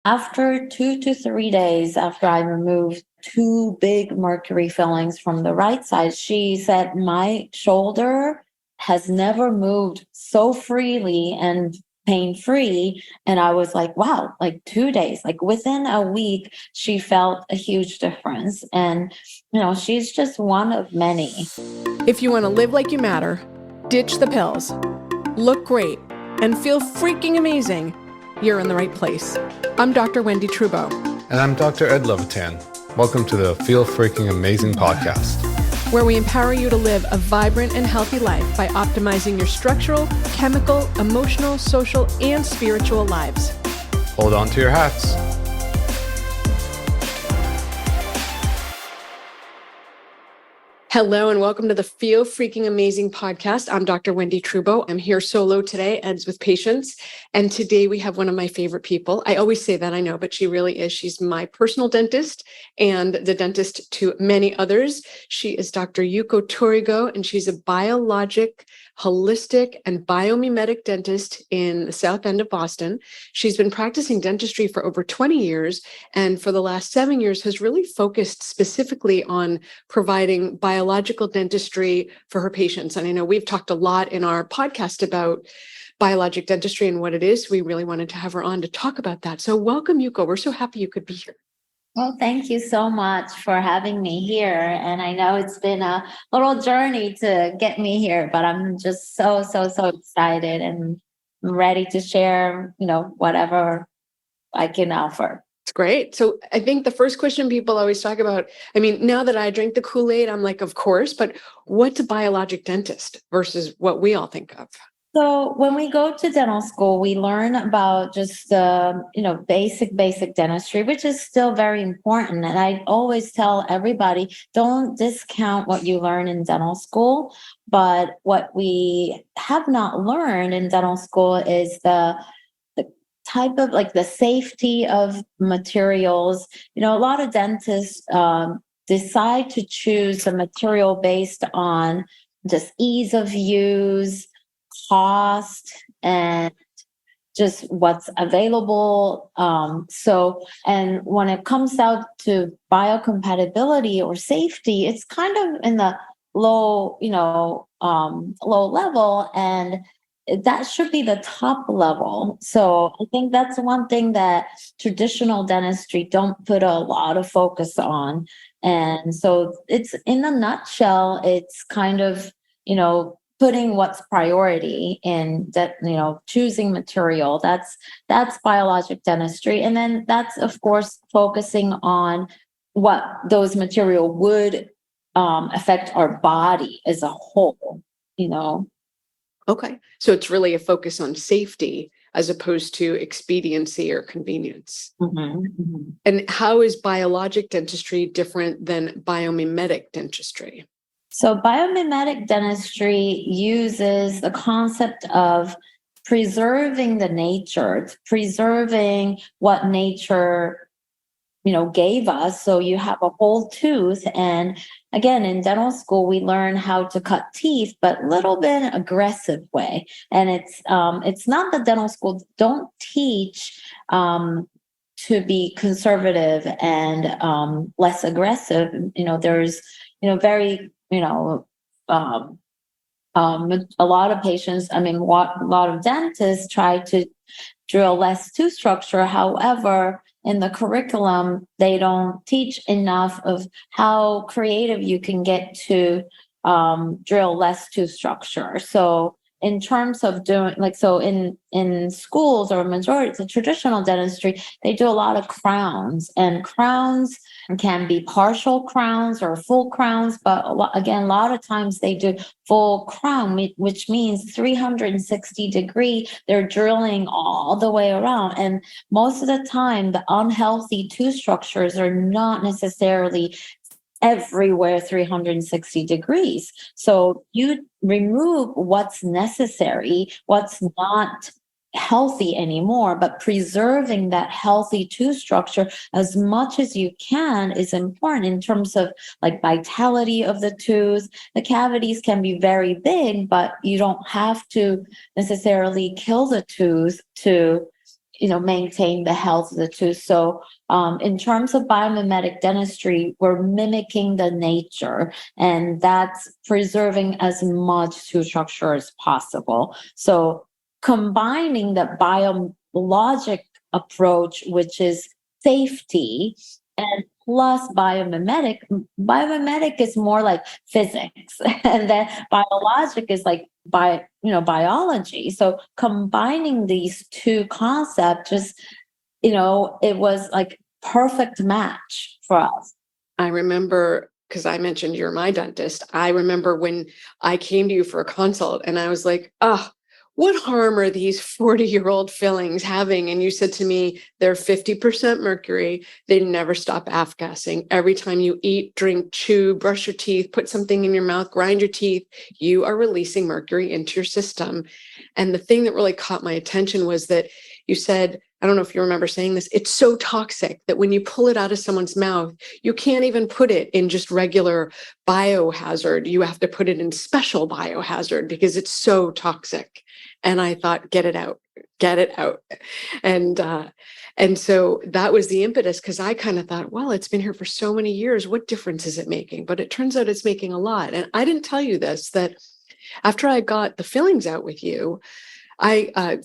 After 2 to 3 days after I removed two big mercury fillings from the right side, she said, my shoulder has never moved so freely and pain free. And I was like, wow, like 2 days, like within a week, she felt a huge difference. And, she's just one of many. If you want to live like you matter, ditch the pills, look great, and feel freaking amazing, you're in the right place. I'm Dr. Wendie Trudeau. And I'm Dr. Ed Levitan. Welcome to the Feel Freaking Amazing podcast, where we empower you to live a vibrant and healthy life by optimizing your structural, chemical, emotional, social, and spiritual lives. Hold on to your hats. Hello and welcome to the Feel Freaking Amazing podcast. I'm Dr. Wendie Trudeau. I'm here solo today, Ed's with patients. And today we have one of my favorite people. I always say that, I know, but she really is. She's my personal dentist and the dentist to many others. She is Dr. Yuko Torigoe, and she's a biologic, holistic, and biomimetic dentist in the South End of Boston. She's been practicing dentistry for over 20 years, and for the last 7 years has really focused specifically on providing biological dentistry for her patients. And I know we've talked a lot in our podcast about biologic dentistry and what it is. We really wanted to have her on to talk about that. So welcome, Yuko. We're so happy you could be here. Well, thank you so much for having me here. And I know it's been a little journey to get me here, but I'm just so excited and ready to share, whatever I can offer. It's great. So I think the first question people always talk about, now that I drink the Kool-Aid, I'm like, of course, but what's a biologic dentist versus what we all think of? So when we go to dental school, we learn about just basic dentistry, which is still very important. And I always tell everybody, don't discount what you learn in dental school. But what we have not learned in dental school is the type of the safety of materials. A lot of dentists decide to choose a material based on just ease of use, cost, and just what's available. And when it comes out to biocompatibility or safety, it's kind of in the low level, and that should be the top level. So I think that's one thing that traditional dentistry don't put a lot of focus on. And so it's, in a nutshell, it's kind of, putting what's priority in that, choosing material. That's biologic dentistry. And then that's, of course, focusing on what those material would affect our body as a whole, Okay. So it's really a focus on safety as opposed to expediency or convenience. Mm-hmm, mm-hmm. And how is biologic dentistry different than biomimetic dentistry? So biomimetic dentistry uses the concept of preserving the nature, preserving what nature, gave us. So you have a whole tooth. And again, in dental school, we learn how to cut teeth, but a little bit aggressive way. And it's not that dental school don't teach to be conservative and less aggressive. There's, very, a lot of patients, a lot of dentists try to drill less tooth structure. However, in the curriculum, they don't teach enough of how creative you can get to drill less tooth structure. So in terms of doing in schools or majority, the traditional dentistry, they do a lot of crowns, and crowns can be partial crowns or full crowns. But a lot of times they do full crown, which means 360 degree. They're drilling all the way around. And most of the time, the unhealthy tooth structures are not necessarily everywhere 360 degrees. So you remove what's necessary, what's not healthy anymore, but preserving that healthy tooth structure as much as you can is important in terms of vitality of the tooth. The cavities can be very big, but you don't have to necessarily kill the tooth to maintain the health of the tooth. So in terms of biomimetic dentistry, we're mimicking the nature, and that's preserving as much tooth structure as possible. So combining the biologic approach, which is safety, and plus biomimetic is more like physics, and then biologic is like biology. So combining these two concepts, just it was like perfect match for us. I remember, because I mentioned you're my dentist, I remember when I came to you for a consult and I was like, oh, what harm are these 40-year-old fillings having? And you said to me, they're 50% mercury. They never stop AF-gassing. Every time you eat, drink, chew, brush your teeth, put something in your mouth, grind your teeth, you are releasing mercury into your system. And the thing that really caught my attention was that you said, I don't know if you remember saying this, it's so toxic that when you pull it out of someone's mouth, you can't even put it in just regular biohazard. You have to put it in special biohazard because it's so toxic. And I thought, get it out. And so that was the impetus, because I kind of thought, well, it's been here for so many years. What difference is it making? But it turns out it's making a lot. And I didn't tell you this, that after I got the fillings out with you, I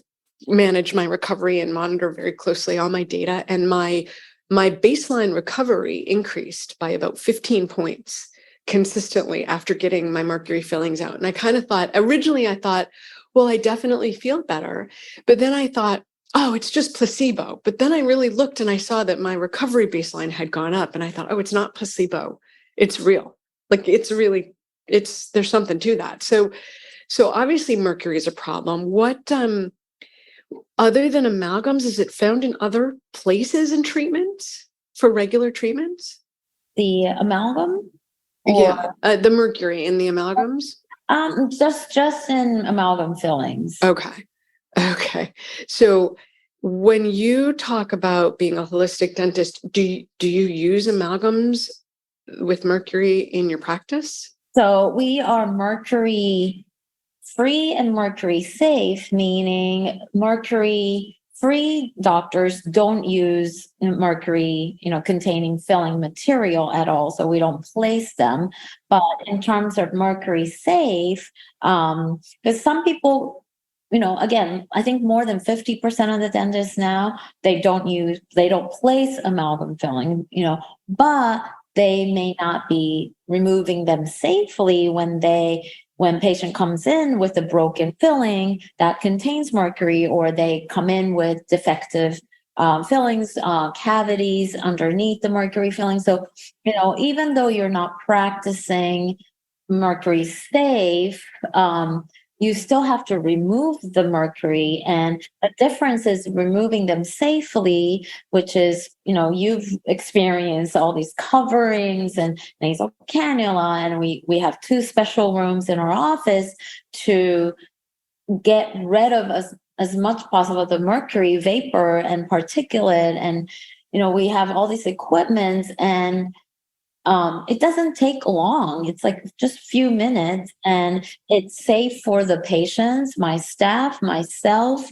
manage my recovery and monitor very closely all my data. And my baseline recovery increased by about 15 points consistently after getting my mercury fillings out. And I kind of thought, originally I thought, well, I definitely feel better. But then I thought, oh, it's just placebo. But then I really looked and I saw that my recovery baseline had gone up. And I thought, oh, it's not placebo. It's real. Like there's something to that. So obviously mercury is a problem. What, other than amalgams, is it found in other places in treatments for regular treatments? The amalgam? Yeah, the mercury in the amalgams? Just in amalgam fillings. Okay. So when you talk about being a holistic dentist, do you use amalgams with mercury in your practice? So we are mercury free and mercury safe, meaning mercury free doctors don't use mercury, containing filling material at all. So we don't place them. But in terms of mercury safe, because some people, again, I think more than 50% of the dentists now, they don't place amalgam filling, but they may not be removing them safely when patient comes in with a broken filling that contains mercury, or they come in with defective fillings, cavities underneath the mercury filling. So, even though you're not practicing mercury safe, you still have to remove the mercury. And the difference is removing them safely, which is, you've experienced all these coverings and nasal cannula, and we have 2 special rooms in our office to get rid of as much possible the mercury vapor and particulate. And, we have all these equipment, and it doesn't take long. It's like just a few minutes, and it's safe for the patients, my staff, myself,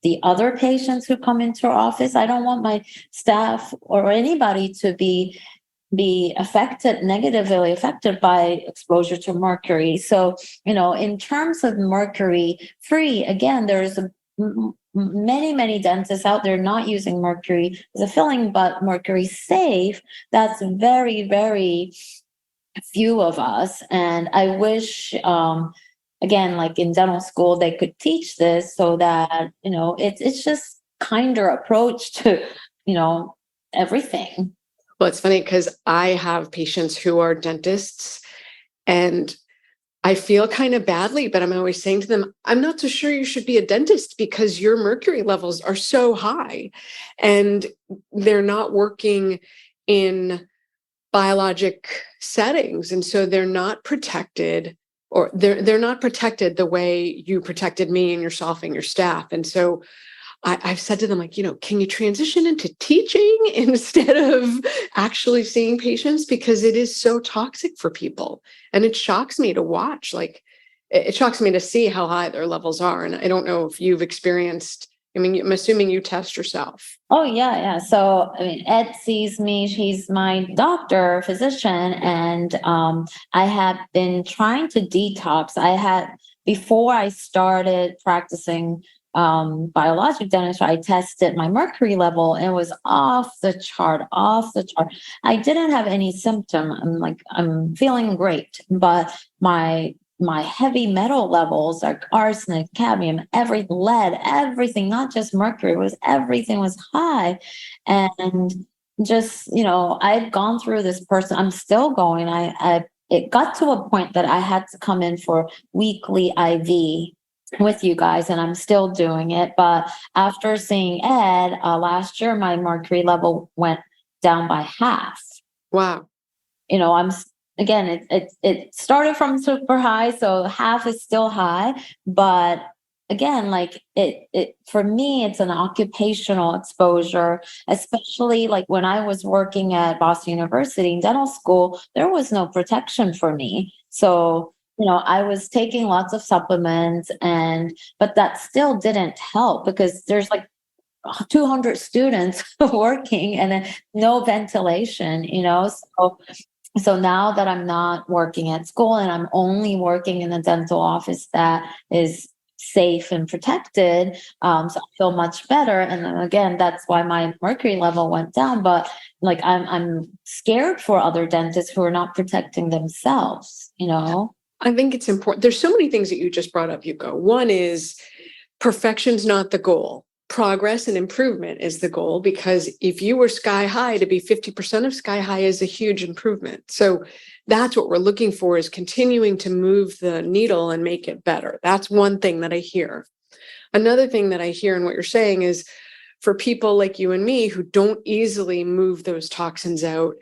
the other patients who come into our office. I don't want my staff or anybody to be negatively affected by exposure to mercury. So, in terms of mercury free, again, there's many dentists out there not using mercury as a filling, but mercury safe, that's very, very few of us. And I wish, again, like in dental school, they could teach this so that, it's just kinder approach to, everything. Well, it's funny because I have patients who are dentists, and I feel kind of badly, but I'm always saying to them, I'm not so sure you should be a dentist because your mercury levels are so high and they're not working in biologic settings. And so they're not protected, or they're not protected the way you protected me and yourself and your staff. And so I've said to them, like, can you transition into teaching instead of actually seeing patients? Because it is so toxic for people. And it shocks me to watch, it shocks me to see how high their levels are. And I don't know if you've experienced, I mean, I'm assuming you test yourself. Oh, yeah. So, I mean, Ed sees me. He's my doctor, physician, and I have been trying to detox. Before I started practicing biologic dentistry, I tested my mercury level and it was off the chart, off the chart. I didn't have any symptom. I'm feeling great, but my heavy metal levels, like arsenic, cadmium, lead, everything, not just mercury, everything was high. And just, I've gone through this person. I'm still going. It got to a point that I had to come in for weekly IV with you guys, and I'm still doing it. But after seeing Ed last year, my mercury level went down by half. Wow. I'm again, it started from super high, so half is still high, but again, like it for me, it's an occupational exposure, especially like when I was working at Boston University in dental school, there was no protection for me. So, I was taking lots of supplements but that still didn't help because there's like 200 students working and then no ventilation, so now that I'm not working at school and I'm only working in a dental office that is safe and protected, so I feel much better. And then again, that's why my mercury level went down. But like I'm scared for other dentists who are not protecting themselves. I think it's important. There's so many things that you just brought up, Yuko. One is perfection's not the goal. Progress and improvement is the goal, because if you were sky high, to be 50% of sky high is a huge improvement. So that's what we're looking for, is continuing to move the needle and make it better. That's one thing that I hear. Another thing that I hear in what you're saying is, for people like you and me who don't easily move those toxins out,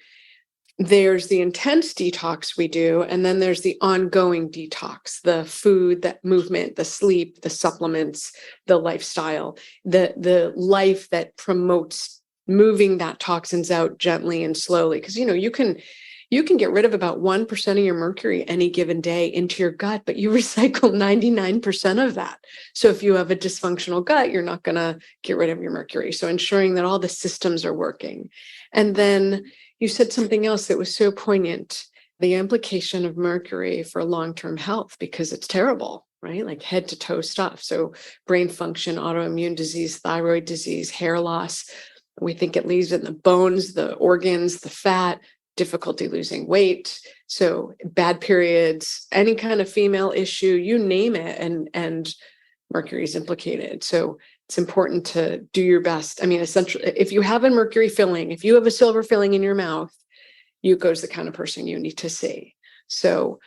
there's the intense detox we do, and then there's the ongoing detox, the food, that movement, the sleep, the supplements, the lifestyle, the life that promotes moving that toxins out gently and slowly. Because you can get rid of about 1% of your mercury any given day into your gut, but you recycle 99% of that. So if you have a dysfunctional gut, you're not going to get rid of your mercury. So ensuring that all the systems are working. And then you said something else that was so poignant, the implication of mercury for long-term health, because it's terrible, right? Like head to toe stuff. So brain function, autoimmune disease, thyroid disease, hair loss. We think it leaves in the bones, the organs, the fat, difficulty losing weight. So bad periods, any kind of female issue, you name it, and mercury is implicated. So it's important to do your best. I mean, essentially, if you have a mercury filling, if you have a silver filling in your mouth, Yuko's the kind of person you need to see. So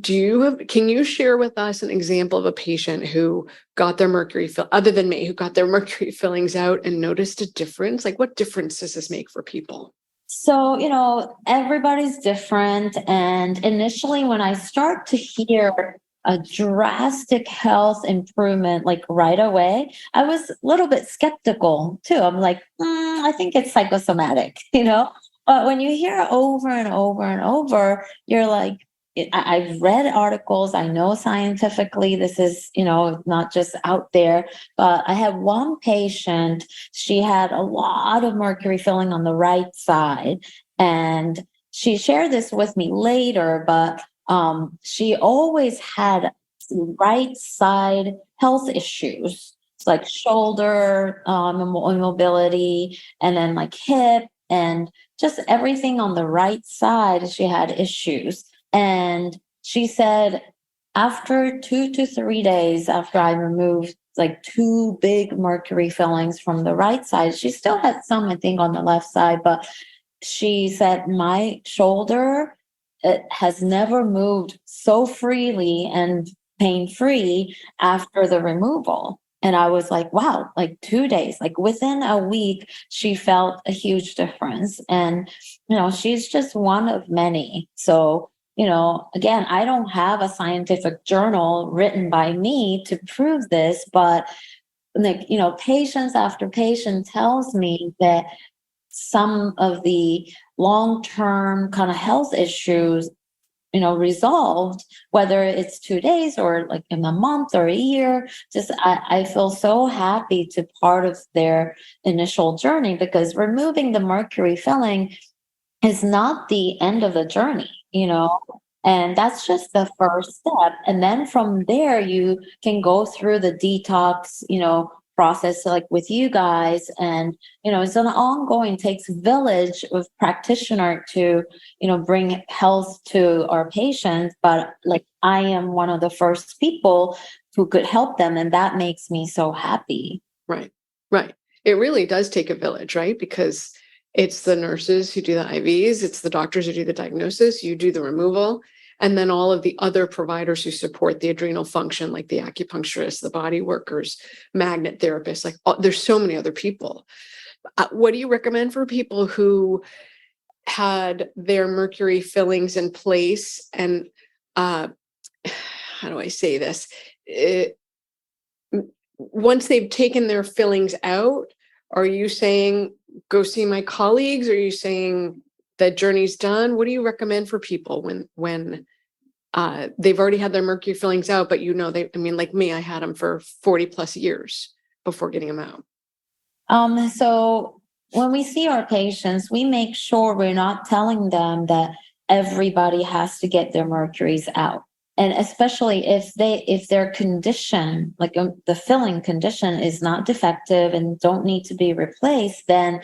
can you share with us an example of a patient who got their mercury other than me, who got their mercury fillings out and noticed a difference? Like, what difference does this make for people? So, everybody's different. And initially, when I start to hear a drastic health improvement, like right away, I was a little bit skeptical too. I'm like, I think it's psychosomatic, But when you hear over and over and over, you're like, I've read articles. I know scientifically this is, not just out there. But I had one patient, she had a lot of mercury filling on the right side. And she shared this with me later, but she always had right side health issues, like shoulder immobility, and then like hip, and just everything on the right side. She had issues. And she said, after 2 to 3 days after I removed like 2 big mercury fillings from the right side, she still had some, I think, on the left side, but she said, my shoulder, it has never moved so freely and pain-free after the removal. And I was like, wow, like 2 days, like within a week, she felt a huge difference. And, she's just one of many. So, again, I don't have a scientific journal written by me to prove this, but like, patients after patient tells me that some of the long-term kind of health issues resolved, whether it's 2 days or like in a month or a year. Just I feel so happy to part of their initial journey, because removing the mercury filling is not the end of the journey. And that's just the first step. And then from there, you can go through the detox, process like with you guys. And, it's an ongoing, takes a village of practitioner to, bring health to our patients. But like, I am one of the first people who could help them. And that makes me so happy. Right. Right. It really does take a village, right? Because it's the nurses who do the IVs, it's the doctors who do the diagnosis, you do the removal, and then all of the other providers who support the adrenal function, like the acupuncturists, the body workers, magnet therapists, like there's so many other people. What do you recommend for people who had their mercury fillings in place? And how do I say this? Once they've taken their fillings out, are you saying go see my colleagues? Are you saying that journey's done? What do you recommend for people when they've already had their mercury fillings out, but like me, I had them for 40 plus years before getting them out. So when we see our patients, we make sure we're not telling them that everybody has to get their mercuries out. And especially if their condition, like the filling condition, is not defective and don't need to be replaced, then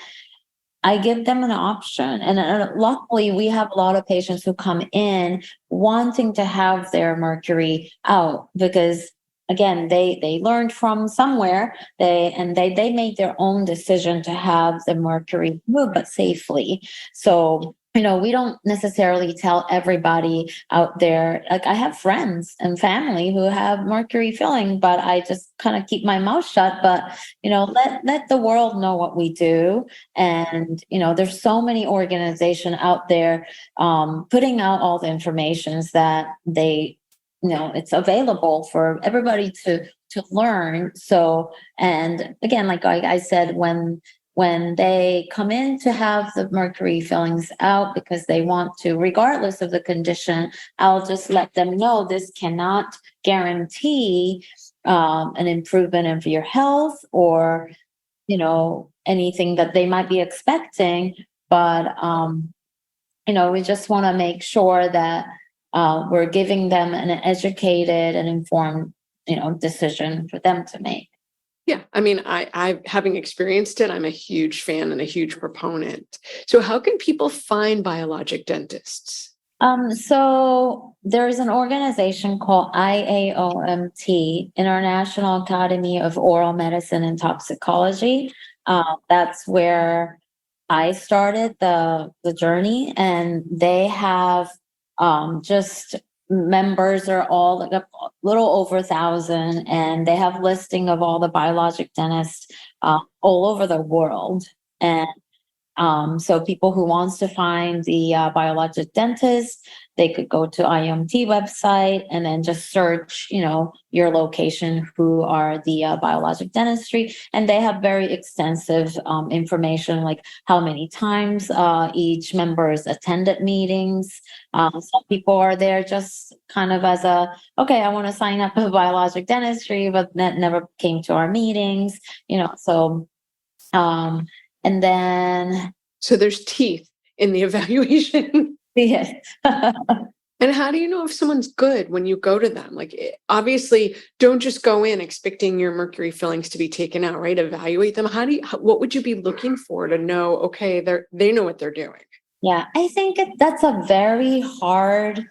I give them an option. And luckily, we have a lot of patients who come in wanting to have their mercury out, because again, they learned from somewhere, they made their own decision to have the mercury removed, but safely. So we don't necessarily tell everybody out there. Like, I have friends and family who have mercury filling, but I just kind of keep my mouth shut. But, let the world know what we do. And, there's so many organizations out there putting out all the informations that it's available for everybody to learn. So, and again, like I said, when they come in to have the mercury fillings out because they want to, regardless of the condition, I'll just let them know this cannot guarantee an improvement of your health or, anything that they might be expecting. But, we just want to make sure that we're giving them an educated and informed, decision for them to make. Yeah. I mean, I having experienced it, I'm a huge fan and a huge proponent. So how can people find biologic dentists? So there's an organization called IAOMT, International Academy of Oral Medicine and Toxicology. That's where I started the journey, and they have just members are all like a little over 1,000, and they have listing of all the biologic dentists all over the world. And so people who wants to find the biologic dentist, they could go to IMT website and then just search, your location, who are the biologic dentistry. And they have very extensive information, like how many times each member has attended meetings. Some people are there just kind of as okay, I want to sign up for biologic dentistry, but that never came to our meetings, so and then... So there's teeth in the evaluation. Yes. And how do you know if someone's good when you go to them? Like, obviously, don't just go in expecting your mercury fillings to be taken out, right? Evaluate them. What would you be looking for to know, okay, they know what they're doing? Yeah, I think that's a very hard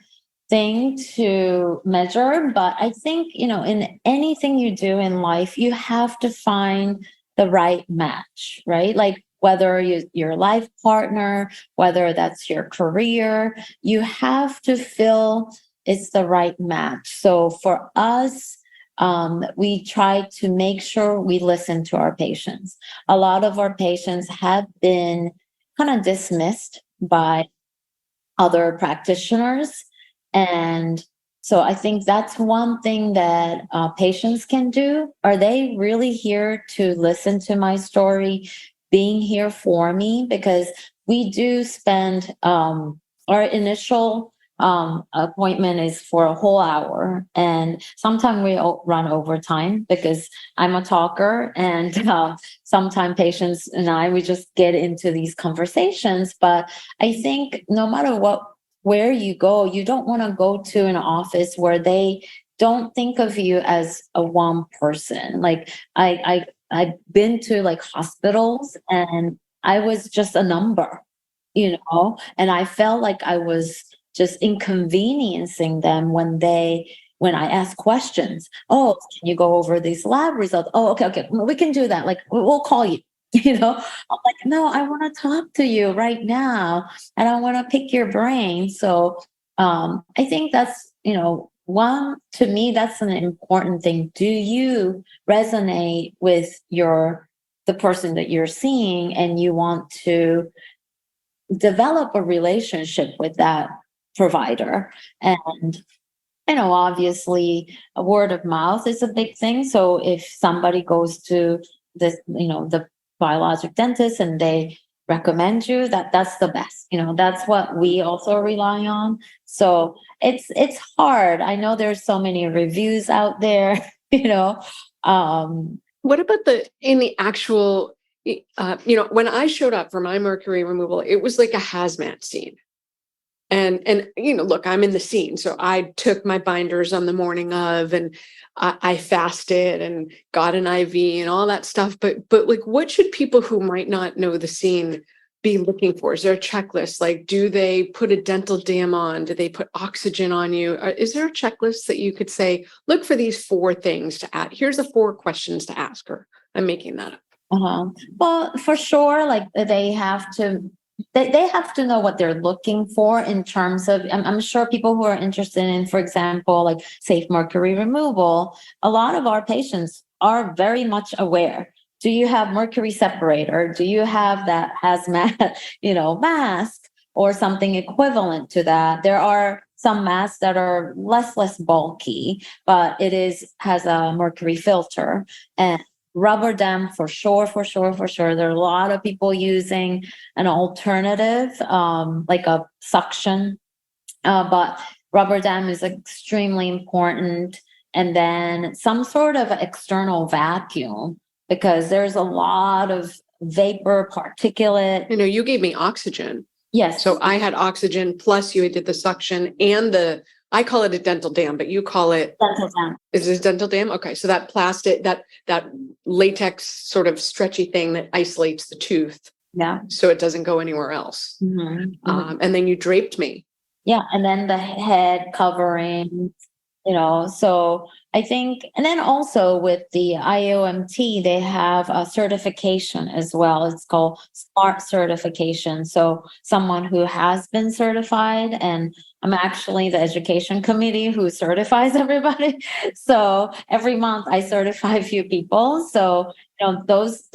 thing to measure. But I think, in anything you do in life, you have to find the right match, right? Like, whether your life partner, whether that's your career, you have to feel it's the right match. So for us, we try to make sure we listen to our patients. A lot of our patients have been kind of dismissed by other practitioners. And so I think that's one thing that patients can do. Are they really here to listen to my story, being here for me? Because we do spend our initial appointment is for a whole hour. And sometimes we run overtime because I'm a talker, and sometimes patients and we just get into these conversations. But I think no matter where you go, you don't want to go to an office where they don't think of you as a one person. Like I've been to like hospitals, and I was just a number, and I felt like I was just inconveniencing them when I ask questions. Oh, can you go over these lab results? Oh, okay, we can do that. Like we'll call you. I'm like, no, I want to talk to you right now, and I want to pick your brain. So I think that's, to me, that's an important thing. Do you resonate with the person that you're seeing, and you want to develop a relationship with that provider? And obviously a word of mouth is a big thing. So if somebody goes to the biologic dentist and they recommend you, that's the best. That's what we also rely on. So it's hard. I know there's so many reviews out there. What about in the actual, when I showed up for my mercury removal, it was like a hazmat scene. And look, I'm in the scene. So I took my binders on the morning of, and I fasted and got an IV and all that stuff. But like, what should people who might not know the scene be looking for? Is there a checklist? Like, do they put a dental dam on? Do they put oxygen on you? Is there a checklist that you could say, look for these 4 things to add? Here's the 4 questions to ask her. I'm making that up. Well, for sure, like they have to know what they're looking for in terms of, I'm sure people who are interested in, for example, like safe mercury removal, a lot of our patients are very much aware. Do you have mercury separator? Do you have that hazmat, mask or something equivalent to that? There are some masks that are less bulky, but has a mercury filter. And rubber dam for sure. There are a lot of people using an alternative, like a suction, but rubber dam is extremely important. And then some sort of external vacuum, because there's a lot of vapor, particulate. You gave me oxygen. Yes. So I had oxygen, plus you did the suction and I call it a dental dam, but you call it dental dam. Is it a dental dam? Okay. So that plastic, that latex sort of stretchy thing that isolates the tooth. Yeah. So it doesn't go anywhere else. Mm-hmm. And then you draped me. Yeah. And then the head covering, so I think, and then also with the IOMT, they have a certification as well. It's called SMART certification. So someone who has been certified, and I'm actually the education committee who certifies everybody. So every month I certify a few people. So, those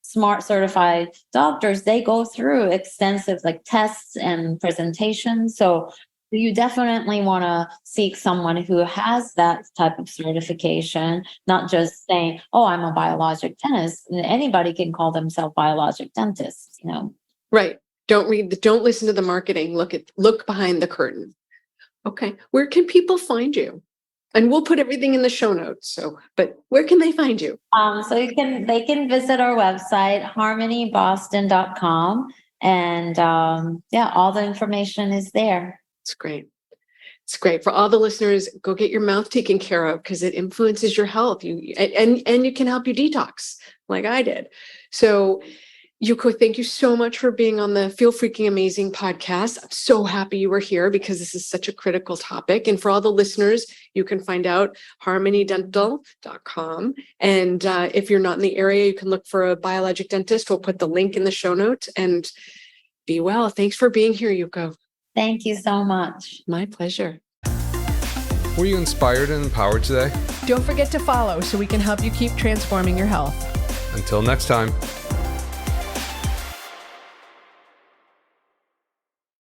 SMART certified doctors, they go through extensive like tests and presentations. So you definitely want to seek someone who has that type of certification, not just saying, oh, I'm a biologic dentist. Anybody can call themselves biologic dentists, Right. Don't listen to the marketing. Look behind the curtain. Okay. Where can people find you? And we'll put everything in the show notes. But where can they find you? So they can visit our website, harmonyboston.com. And all the information is there. It's great. It's great. For all the listeners, go get your mouth taken care of because it influences your health. And it can help you detox like I did. So Yuko, thank you so much for being on the Feel Freaking Amazing podcast. I'm so happy you were here because this is such a critical topic. And for all the listeners, you can find out harmonydental.com. And if you're not in the area, you can look for a biologic dentist. We'll put the link in the show notes. And be well. Thanks for being here, Yuko. Thank you so much. My pleasure. Were you inspired and empowered today? Don't forget to follow so we can help you keep transforming your health. Until next time.